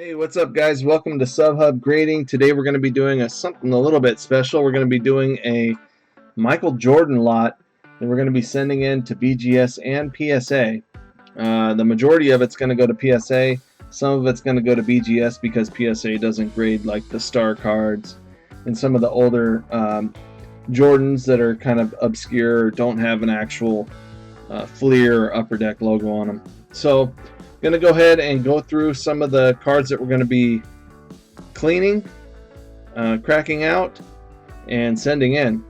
Hey, what's up, guys? Welcome to Subhub Grading. Today we're going to be doing something a little bit special. We're going to be doing a Michael Jordan lot that we're going to be sending in to BGS and PSA. The majority of it's going to go to PSA. Some of it's going to go to BGS because PSA doesn't grade like the star cards and some of the older Jordans that are kind of obscure or don't have an actual Fleer or Upper Deck logo on them. So going to go ahead and go through some of the cards that we're going to be cleaning, cracking out, and sending in.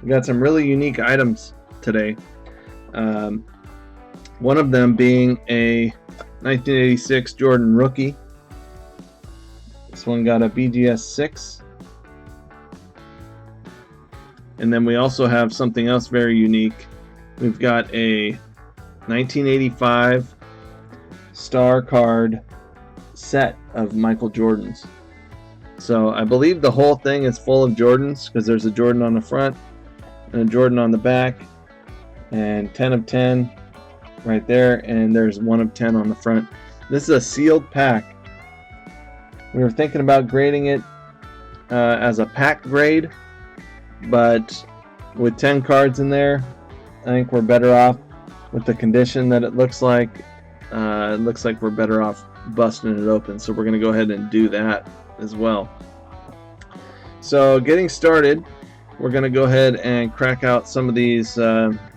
We got some really unique items today. One of them being a 1986 Jordan rookie. This one got a BGS 6. And then we also have something else very unique. We've got a 1985 star card set of Michael Jordans. So I believe the whole thing is full of Jordans because there's a Jordan on the front and a Jordan on the back, and 10 of 10 right there, and there's 1 of 10 on the front. This is a sealed pack. We were thinking about grading it as a pack grade, but with 10 cards in there, I think we're better off with the condition that it looks like. It looks like we're better off busting it open, so we're going to go ahead and do that as well. So getting started, we're going to go ahead and crack out some of these.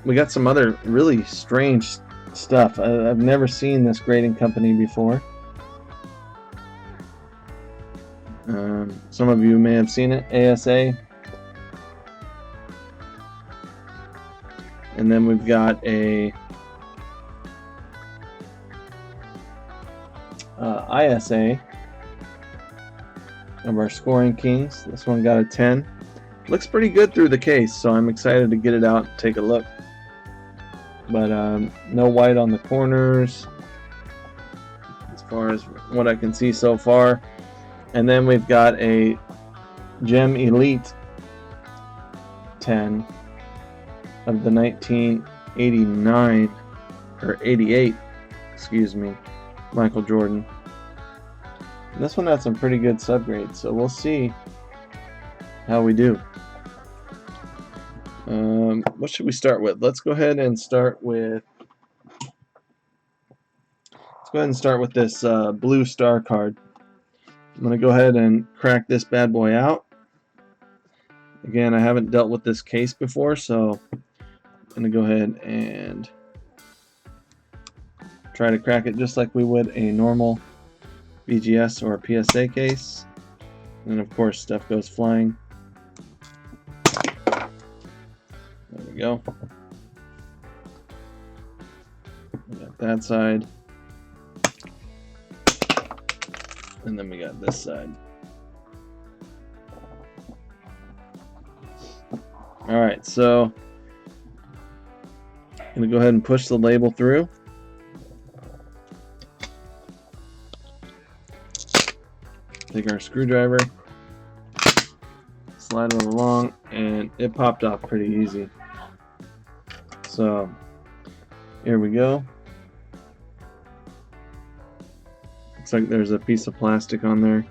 We got some other really strange stuff. I've never seen this grading company before. Some of you may have seen it, ASA. And then we've got a ISA of our scoring kings. This one got a 10. Looks pretty good through the case, so I'm excited to get it out and take a look. But no white on the corners as far as what I can see so far. And then we've got a Gem Elite 10 of the 1989 or 88, excuse me, Michael Jordan. And this one had some pretty good subgrades, so we'll see how we do. What should we start with? Let's go ahead and start with this blue star card. I'm going to go ahead and crack this bad boy out. Again, I haven't dealt with this case before, so I'm going to go ahead and try to crack it just like we would a normal BGS or PSA case. And of course, stuff goes flying. There we go. We got that side. And then we got this side. Alright, so I'm going to go ahead and push the label through. Take our screwdriver, slide it along, and it popped off pretty easy. So here we go. Looks like there's a piece of plastic on there.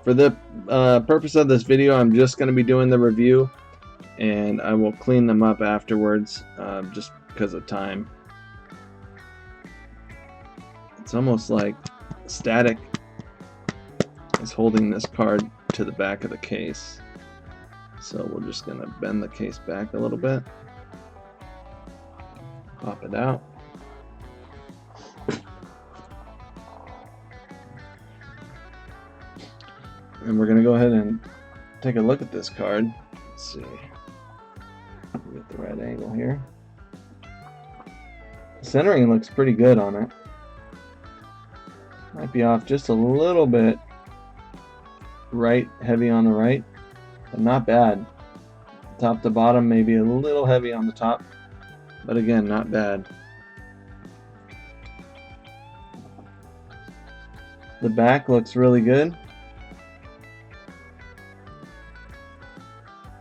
For the purpose of this video, I'm just going to be doing the review, and I will clean them up afterwards, just because of time. It's almost like static is holding this card to the back of the case. So we're just going to bend the case back a little bit. Pop it out. And we're going to go ahead and take a look at this card. Let's see. Get the right angle here. The centering looks pretty good on it. Might be off just a little bit right, heavy on the right, but not bad. Top to bottom, maybe a little heavy on the top, but again, not bad. The back looks really good.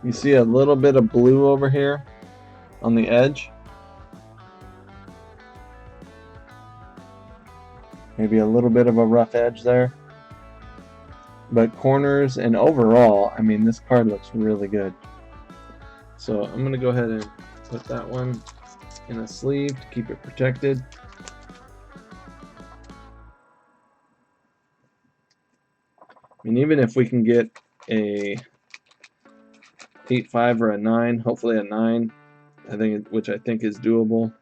You see a little bit of blue over here. on the edge. Maybe a little bit of a rough edge there. But corners and overall, I mean, this card looks really good. So I'm going to go ahead and put that one in a sleeve to keep it protected. And even if we can get a 8-5 or a 9, hopefully a 9, which I think is doable.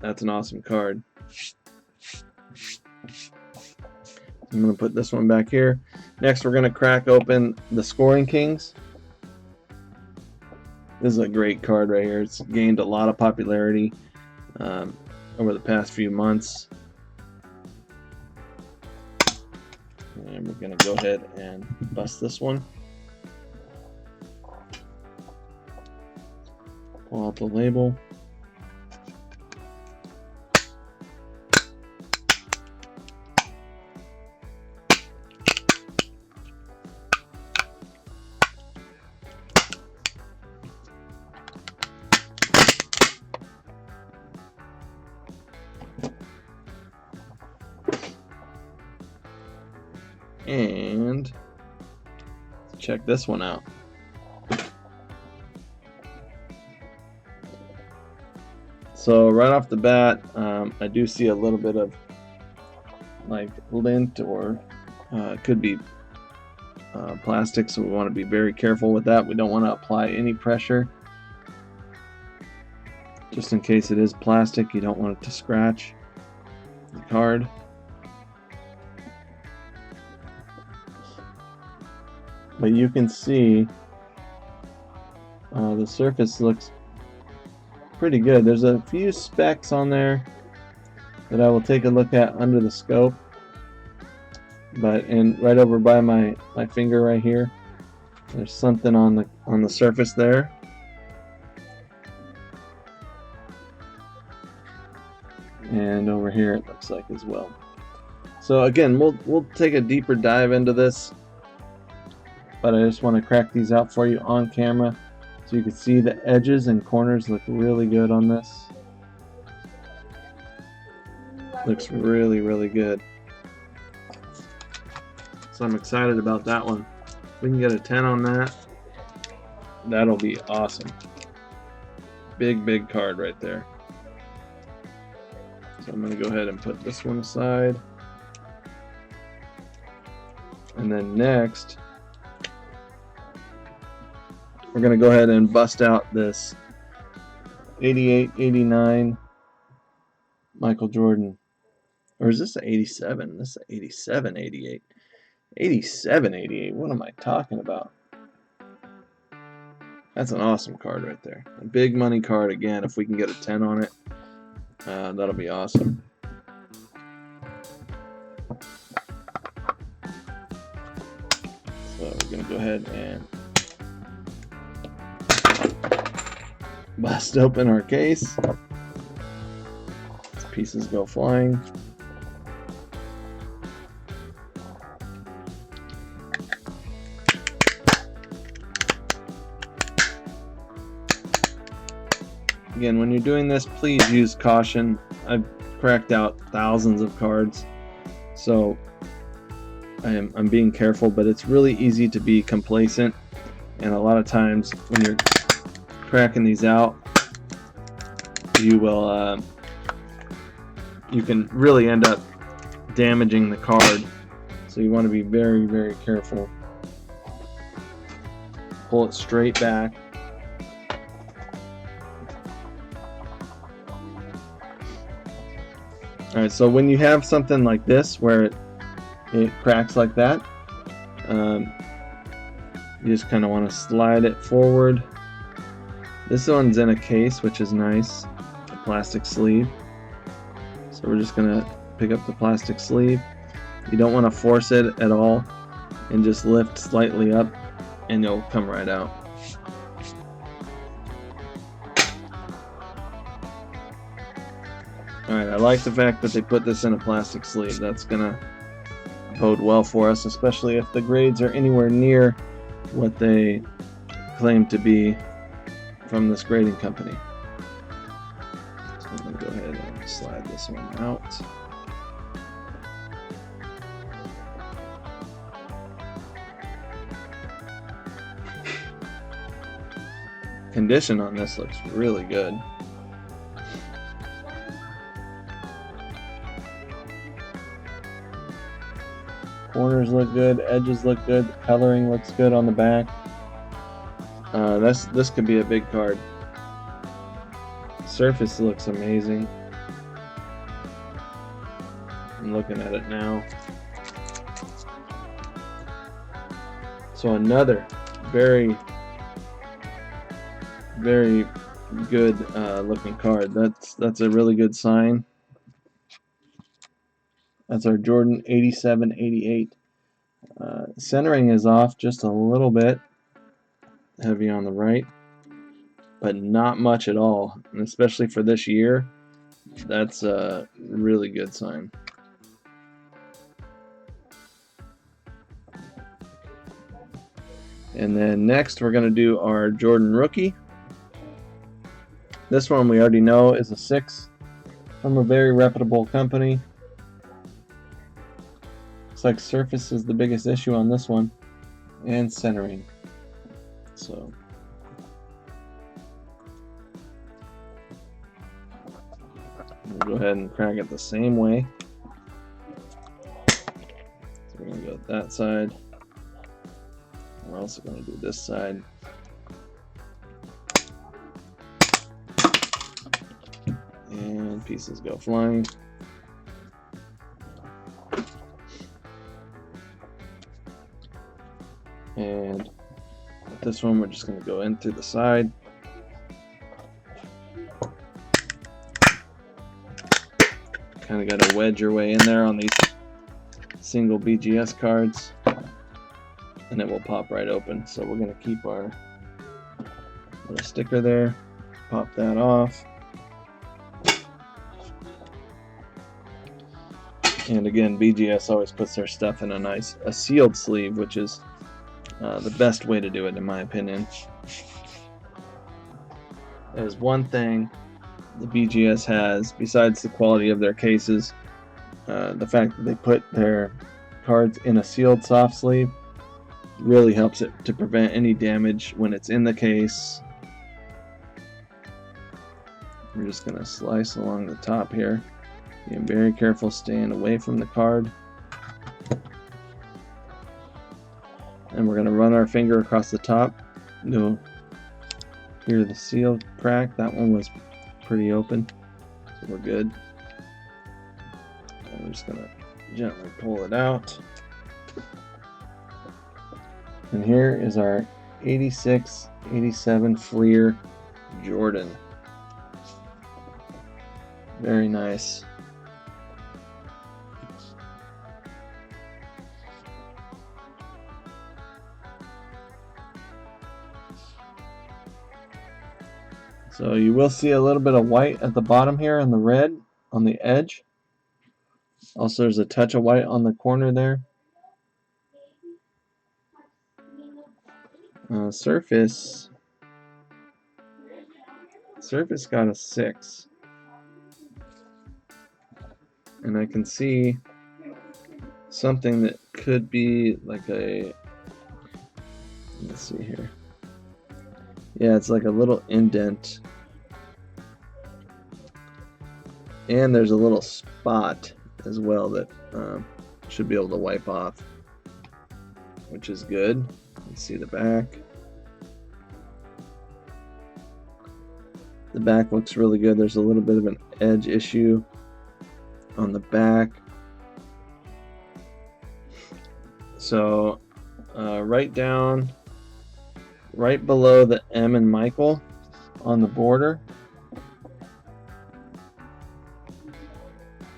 That's an awesome card. I'm going to put this one back here. Next, we're going to crack open the Scoring Kings. This is a great card right here. It's gained a lot of popularity over the past few months. And we're going to go ahead and bust this one. Pull out the label. And check this one out. So right off the bat, I do see a little bit of like lint, or it could be plastic, so we want to be very careful with that. We don't want to apply any pressure. Just in case it is plastic, you don't want it to scratch the card. But you can see the surface looks pretty good. There's a few specks on there that I will take a look at under the scope. But right over by my finger right here, there's something on the surface there. And over here it looks like as well. So again, we'll take a deeper dive into this, but I just want to crack these out for you on camera so you can see the edges and corners look really good on this. Looks really, really good. So I'm excited about that one. If we can get a 10 on that, that'll be awesome. Big, big card right there. So I'm going to go ahead and put this one aside. And then next, we're going to go ahead and bust out this 88-89 Michael Jordan. Or is this an 87? This is an 87-88. 87-88. What am I talking about? That's an awesome card right there. A big money card again. If we can get a 10 on it, that'll be awesome. So we're going to go ahead and bust open our case. These pieces go flying. Again, when you're doing this, please use caution. I've cracked out thousands of cards, so I'm being careful, but it's really easy to be complacent, and a lot of times when you're cracking these out, you will you can really end up damaging the card, so you want to be very, very careful. Pull it straight back. Alright, so when you have something like this where it cracks like that, you just kind of want to slide it forward. This one's in a case, which is nice, a plastic sleeve. So we're just going to pick up the plastic sleeve. You don't want to force it at all, and just lift slightly up and it'll come right out. Alright, I like the fact that they put this in a plastic sleeve. That's gonna bode well for us, especially if the grades are anywhere near what they claim to be. from this grading company. So I'm going to go ahead and slide this one out. Condition on this looks really good. Corners look good, edges look good, the coloring looks good on the back. This could be a big card. Surface looks amazing. I'm looking at it now. So another very good looking card. That's a really good sign. That's our Jordan 87-88. Centering is off just a little bit, heavy on the right, but not much at all. And especially for this year, that's a really good sign. And then next we're going to do our Jordan Rookie. This one we already know is a 6 from a very reputable company. Looks like surface is the biggest issue on this one, and centering. So we'll go ahead and crack it the same way. So we're going to go with that side. We're also going to do this side. And pieces go flying. And with this one, we're just going to go in through the side. Kind of got to wedge your way in there on these single BGS cards, and it will pop right open. So we're going to keep our little sticker there, pop that off. And again, BGS always puts their stuff in a sealed sleeve, which is the best way to do it, in my opinion. There's one thing the BGS has, besides the quality of their cases, the fact that they put their cards in a sealed soft sleeve really helps it to prevent any damage when it's in the case. We're just going to slice along the top here. Being very careful, staying away from the card. And we're going to run our finger across the top. You'll hear the seal crack. That one was pretty open, so we're good. And we're just going to gently pull it out. And here is our 86-87 Fleer Jordan. Very nice. So you will see a little bit of white at the bottom here and the red on the edge. Also, there's a touch of white on the corner there. Surface got a 6. And I can see something that could be like a, let's see here. Yeah, it's like a little indent. And there's a little spot as well that should be able to wipe off, which is good. You can see the back. The back looks really good. There's a little bit of an edge issue on the back. So right below the M and Michael on the border. I'm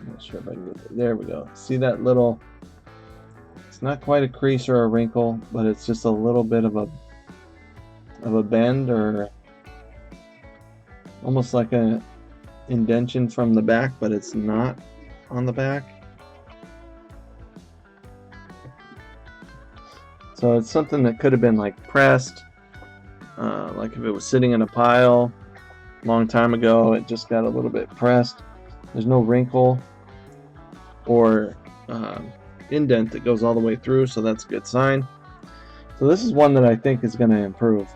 not sure if I can get it. There we go. See that little, it's not quite a crease or a wrinkle, but it's just a little bit of a bend, or almost like a indentation from the back, but it's not on the back. So it's something that could have been like pressed, Like if it was sitting in a pile a long time ago, it just got a little bit pressed. There's no wrinkle or indent that goes all the way through, so that's a good sign. So this is one that I think is going to improve,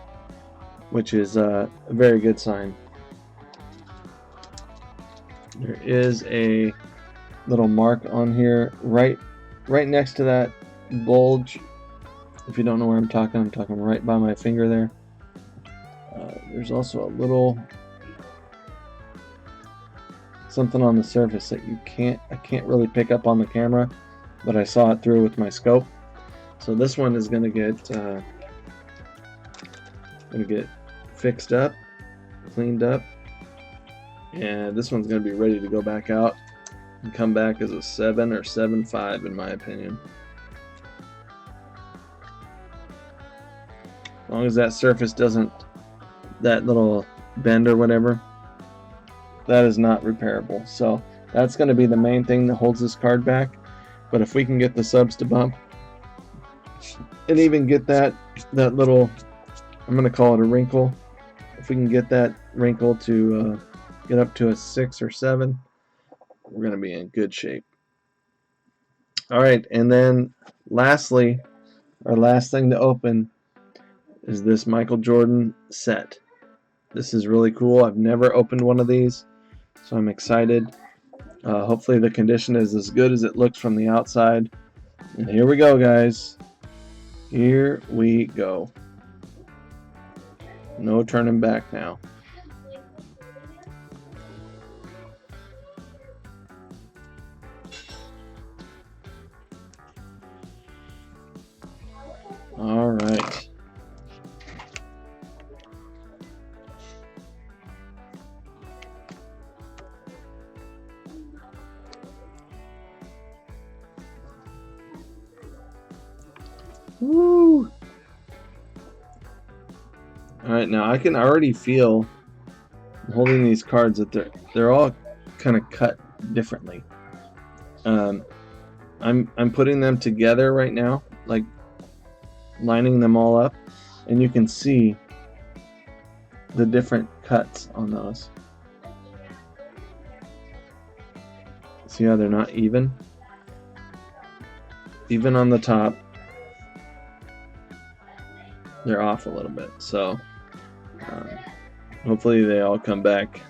which is a very good sign. There is a little mark on here right next to that bulge. If you don't know where I'm talking right by my finger there. There's also a little something on the surface that I can't really pick up on the camera, but I saw it through with my scope. So this one is going to get fixed up, cleaned up, and this one's going to be ready to go back out and come back as a 7 or 7.5 in my opinion. As long as that surface doesn't, that little bend or whatever, that is not repairable. So that's going to be the main thing that holds this card back. But if we can get the subs to bump and even get that little, I'm going to call it a wrinkle, if we can get that wrinkle to get up to a 6 or 7, we're going to be in good shape. All right, and then lastly, our last thing to open is this Michael Jordan set. This is really cool. I've never opened one of these, so I'm excited. Hopefully the condition is as good as it looks from the outside. And here we go, guys. Here we go. No turning back now. All right. Woo! Alright, now I can already feel, holding these cards, that they're all kind of cut differently. I'm putting them together right now, like lining them all up, and you can see the different cuts on those. See how they're not even? Even on the top, they're off a little bit. So hopefully they all come back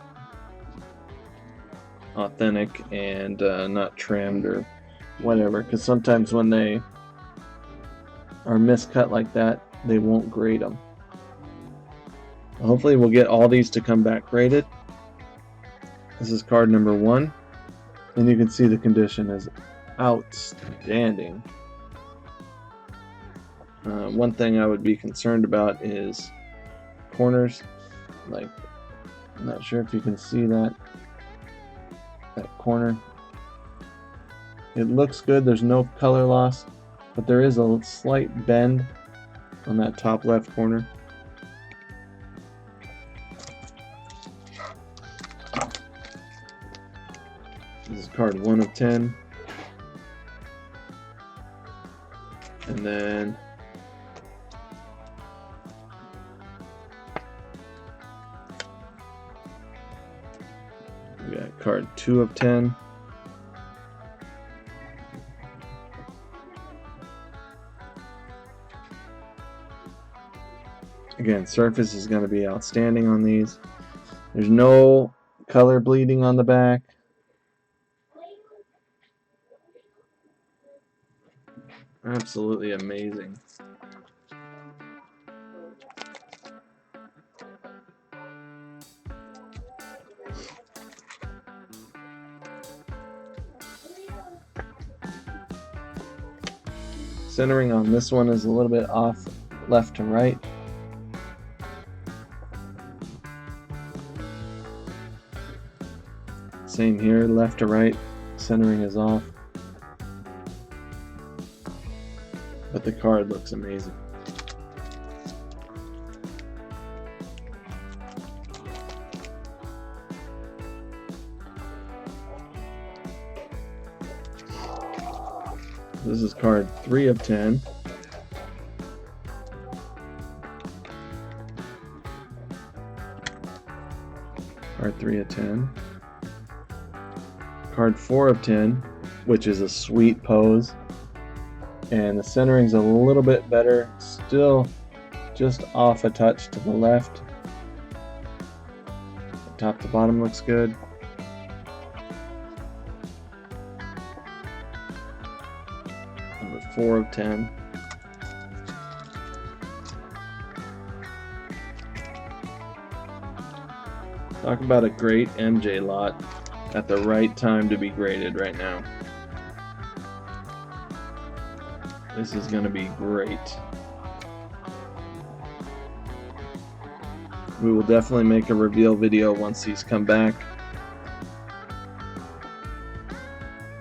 authentic and not trimmed or whatever, because sometimes when they are miscut like that, they won't grade them. Hopefully we'll get all these to come back graded. This is card number 1, and you can see the condition is outstanding. One thing I would be concerned about is corners. Like, I'm not sure if you can see that corner. It looks good, there's no color loss, but there is a slight bend on that top left corner. This is card 1 of 10. And then we got card 2 of 10. Again, surface is going to be outstanding on these. There's no color bleeding on the back. Absolutely amazing. Centering on this one is a little bit off left to right. Same here, left to right, centering is off. But the card looks amazing. This is card 3 of 10. Card 3 of 10. Card 4 of 10, which is a sweet pose. And the centering's a little bit better. Still just off a touch to the left. Top to bottom looks good. Number 4 of 10. Talk about a great MJ lot at the right time to be graded right now. This is going to be great. We will definitely make a reveal video once these come back.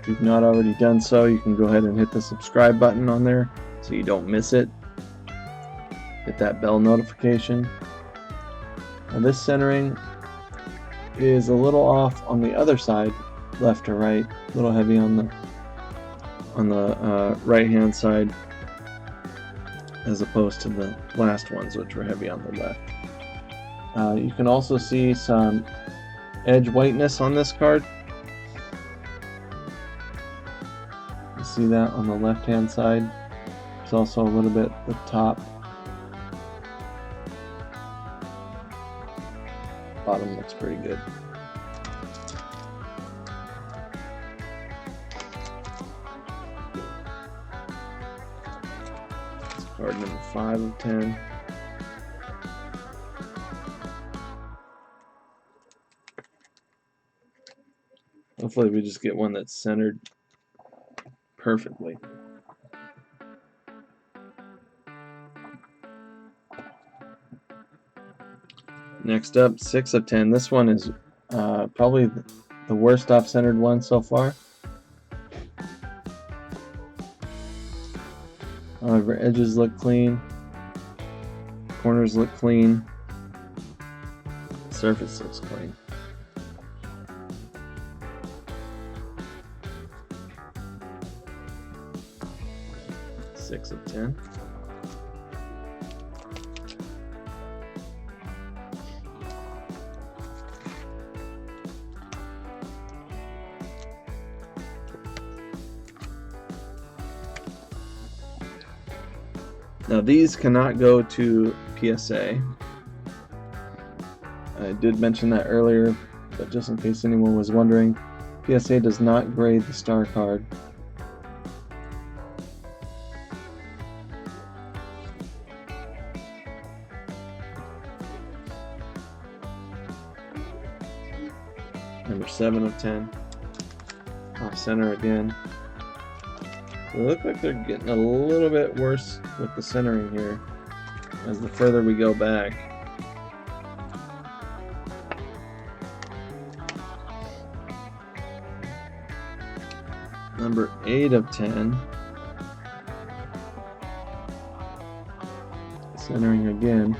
If you've not already done so, you can go ahead and hit the subscribe button on there so you don't miss it. Hit that bell notification. Now this centering is a little off on the other side, left to right, a little heavy on the right hand side as opposed to the last ones, which were heavy on the left. You can also see some edge whiteness on this card. You see that on the left hand side. There's also a little bit at the top. Bottom looks pretty good. Card number 5 of 10. Hopefully we just get one that's centered perfectly. Next up, 6 of 10. This one is probably the worst off-centered one so far. However, edges look clean, corners look clean, surface looks clean. Six of 10. Now these cannot go to PSA. I did mention that earlier, but just in case anyone was wondering, PSA does not grade the star card. Number 7 of 10. Off center again. So they look like they're getting a little bit worse with the centering here as the further we go back. Number 8 of 10. Centering again.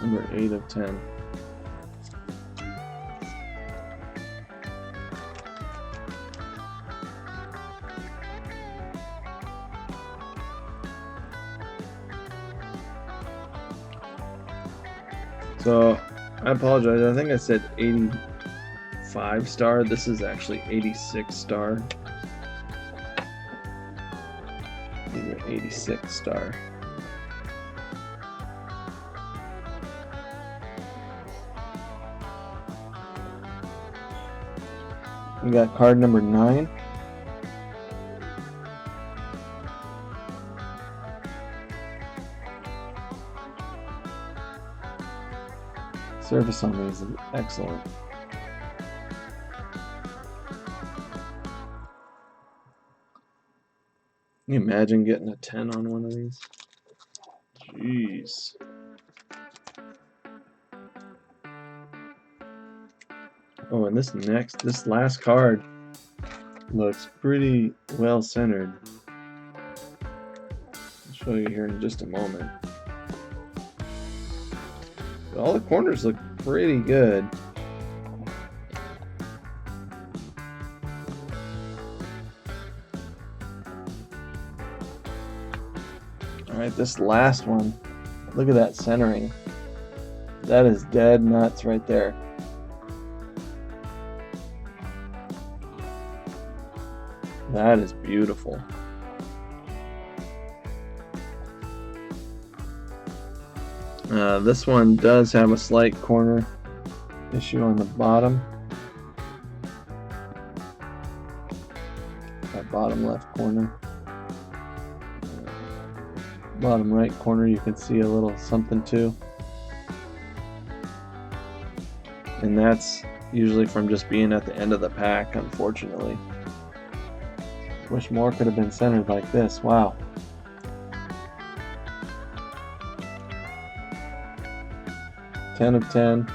Number 8 of 10. So I apologize, I think I said 85 star. This is actually 86 star. These are 86 star. We got card number 9. Surface on these is excellent. Can you imagine getting a 10 on one of these? Jeez. Oh, and this last card looks pretty well centered. I'll show you here in just a moment. But all the corners look pretty good. Alright, this last one. Look at that centering. That is dead nuts right there. That is beautiful. This one does have a slight corner issue on the bottom. That bottom left corner. Bottom right corner you can see a little something too. And that's usually from just being at the end of the pack, unfortunately. Wish more could have been centered like this. Wow. Ten of 10.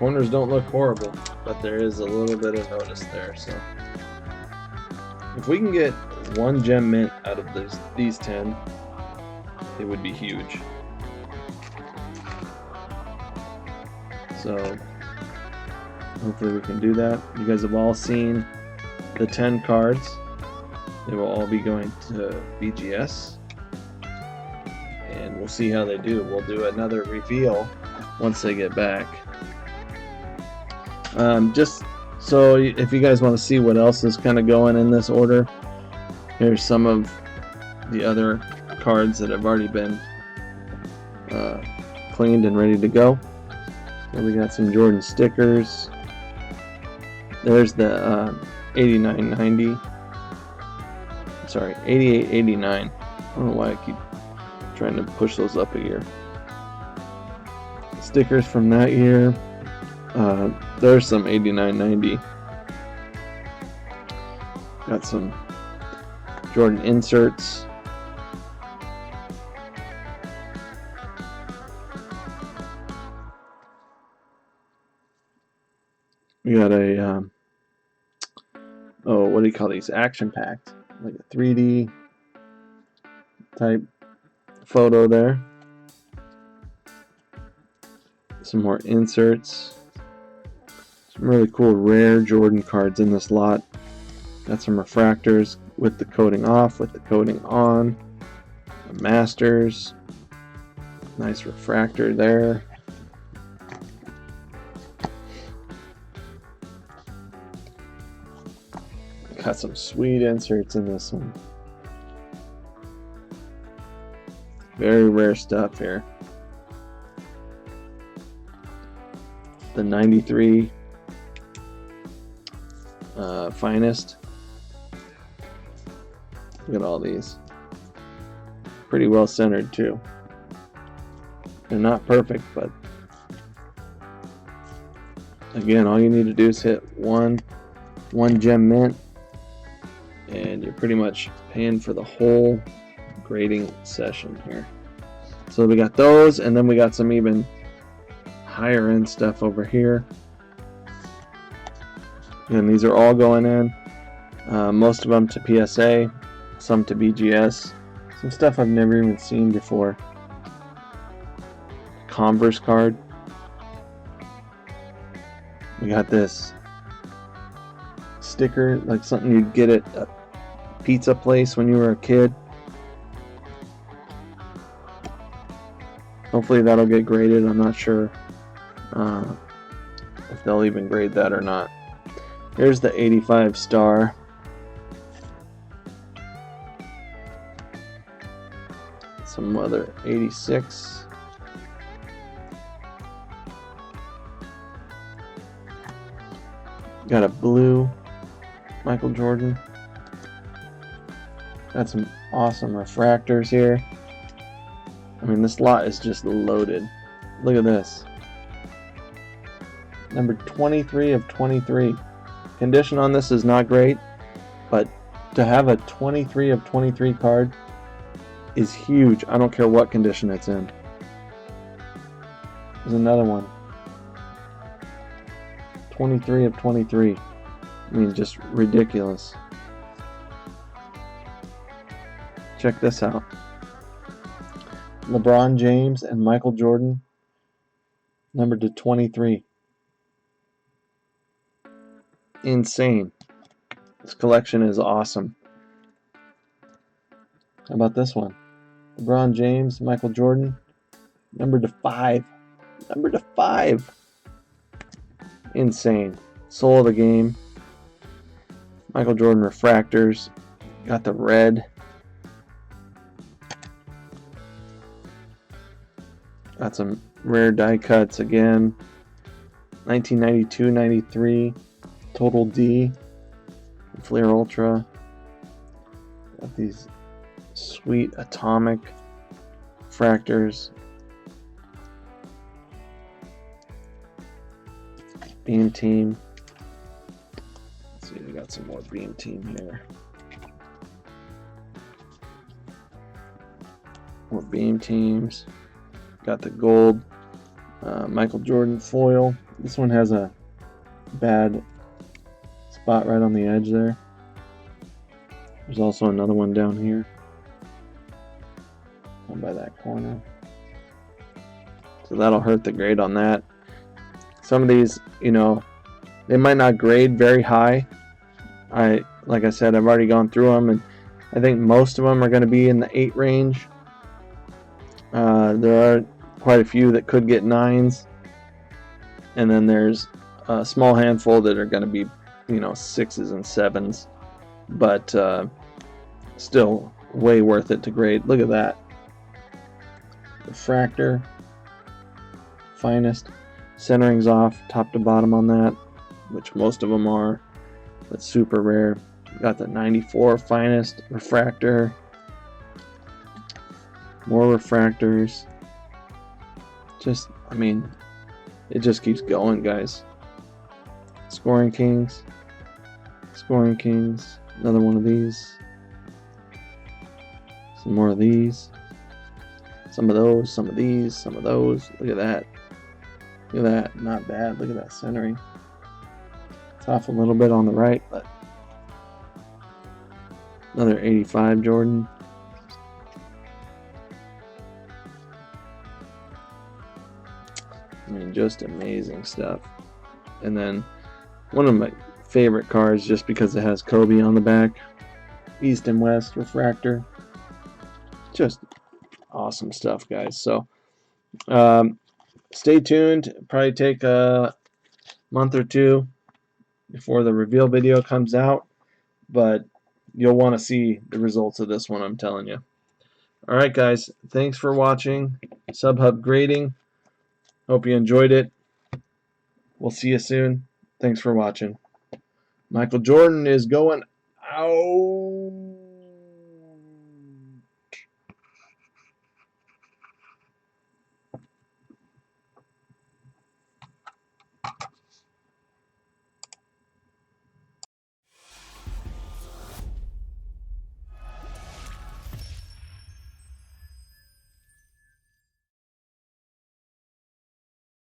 Corners don't look horrible, but there is a little bit of notice there. So if we can get one gem mint out of these 10, it would be huge. So hopefully we can do that. You guys have all seen the 10 cards. They will all be going to BGS, and we'll see how they do. We'll do another reveal once they get back. Just so if you guys want to see what else is kind of going in this order, here's some of the other cards that have already been cleaned and ready to go. So we got some Jordan stickers. There's the 8990. Sorry, 8889. I don't know why I keep trying to push those up a year. Stickers from that year. There's some 8990. Got some Jordan inserts. We got a oh, what do you call these? Action packed, like a 3D type photo there. Some more inserts. Some really cool rare Jordan cards in this lot. Got some refractors with the coating off, with the coating on. The Masters. Nice refractor there. Got some sweet inserts in this one. Very rare stuff here. The 93 finest. Look at all these. Pretty well centered too. They're not perfect, but again, all you need to do is hit one gem mint, and you're pretty much paying for the whole grading session here. So we got those, and then we got some even higher end stuff over here. And these are all going in. Most of them to PSA, some to BGS. Some stuff I've never even seen before. Converse card. We got this sticker, like something you'd get at a pizza place when you were a kid. Hopefully that'll get graded. I'm not sure if they'll even grade that or not. Here's the 85 star. Some other 86. Got a blue Michael Jordan. Got some awesome refractors here. I mean, this lot is just loaded. Look at this. Number 23 of 23. Condition on this is not great, but to have a 23 of 23 card is huge. I don't care what condition it's in. There's another one. 23 of 23. I mean, just ridiculous. Check this out. LeBron James and Michael Jordan, numbered to 23. Insane. This collection is awesome. How about this one? LeBron James, Michael Jordan, number to 5. Number to 5. Insane. Soul of the game. Michael Jordan refractors. Got the red. Got some rare die cuts again. 1992-93. Total D. Flair Ultra. Got these sweet atomic fractors. Beam Team. Let's see, we got some more Beam Team here. More Beam Teams. Got the gold Michael Jordan foil. This one has a bad spot right on the edge there. There's also another one down here. Down by that corner. So that'll hurt the grade on that. Some of these, you know, they might not grade very high. Like I said, I've already gone through them, and I think most of them are going to be in the 8 range. There are quite a few that could get 9s, and then there's a small handful that are going to be, you know, 6s and 7s, but still way worth it to grade. Look at that. Refractor, finest. Centering's off top to bottom on that, which most of them are, but super rare. Got the 94 finest refractor. More refractors. Just, I mean, it just keeps going, guys. Scoring Kings. Scoring Kings. Another one of these. Some more of these. Some of those. Some of these. Some of those. Look at that. Look at that. Not bad. Look at that centering. It's off a little bit on the right, but another 85 Jordan. I mean, just amazing stuff. And then one of my favorite cards, just because it has Kobe on the back, East and West refractor. Just awesome stuff, guys. So stay tuned. Probably take a month or two before the reveal video comes out, but you'll want to see the results of this one, I'm telling you. Alright guys, thanks for watching Subhub Grading. Hope you enjoyed it. We'll see you soon. Thanks for watching. Michael Jordan is going out.